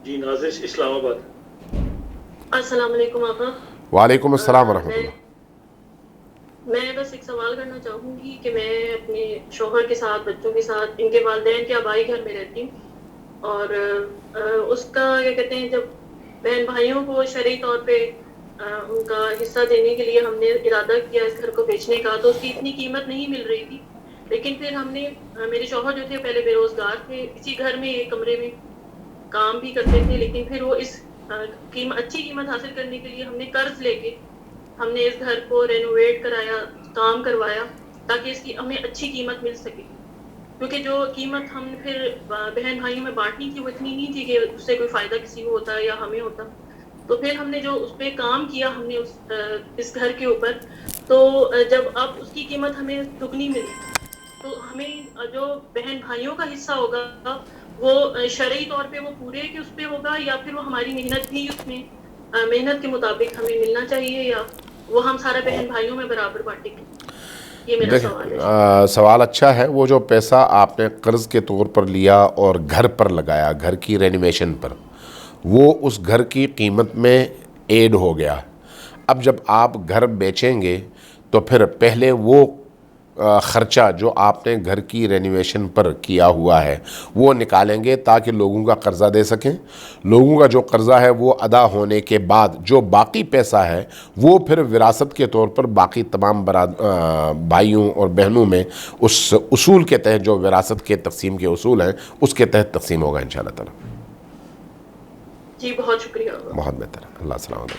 جی نازش اسلام آباد۔ السلام علیکم آقا۔ وعلیکم السلام ورحمۃ اللہ۔ میں بس ایک سوال کرنا چاہوں گی کہ میں اپنے شوہر کے ساتھ، بچوں کے ساتھ، ان کے والدین کے آبائی گھر میں رہتی ہوں، اور اس کا کیا کہتے ہیں، جب بہن بھائیوں کو شرعی طور پہ ان کا حصہ دینے کے لیے ہم نے ارادہ کیا اس گھر کو بیچنے کا، تو اس کی اتنی قیمت نہیں مل رہی تھی، لیکن پھر ہم نے، میرے شوہر جو تھے پہلے بے روزگار تھے، اسی گھر میں ایک کمرے میں کام بھی کرتے تھے، لیکن پھر وہ اس اچھی قیمت حاصل کرنے کے لیے ہم نے قرض لے کے ہم نے اس گھر کو رینوویٹ کرایا، کام کروایا، تاکہ اس کی ہمیں اچھی قیمت مل سکے، کیونکہ جو قیمت ہم نے پھر بہن بھائیوں میں بانٹنی تھی وہ اتنی نہیں تھی کہ اس سے کوئی فائدہ کسی کو ہوتا یا ہمیں ہوتا۔ تو پھر ہم نے جو اس پہ کام کیا، ہم نے اس گھر کے اوپر، تو جب اب اس کی قیمت ہمیں دگنی ملی، تو ہمیں جو بہن بھائیوں کا حصہ ہوگا وہ شرعی طور پہ وہ پورے کے اس پہ ہوگا، یا پھر وہ ہماری محنت بھی اس میں محنت کے مطابق ہمیں ملنا چاہیے، یا وہ ہم سارا بہن بھائیوں میں برابر بانٹیں گے؟ یہ میرا سوال ہے۔ سوال اچھا ہے۔ وہ جو پیسہ آپ نے قرض کے طور پر لیا اور گھر پر لگایا، گھر کی رینویشن پر، وہ اس گھر کی قیمت میں ایڈ ہو گیا۔ اب جب آپ گھر بیچیں گے تو پھر پہلے وہ خرچہ جو آپ نے گھر کی رینویشن پر کیا ہوا ہے وہ نکالیں گے، تاکہ لوگوں کا قرضہ دے سکیں۔ لوگوں کا جو قرضہ ہے وہ ادا ہونے کے بعد جو باقی پیسہ ہے وہ پھر وراثت کے طور پر باقی تمام بھائیوں اور بہنوں میں اس اصول کے تحت، جو وراثت کے تقسیم کے اصول ہیں، اس کے تحت تقسیم ہوگا انشاءاللہ تعالی۔ جی بہت شکریہ۔ بہت بہتر، اللہ سلامت۔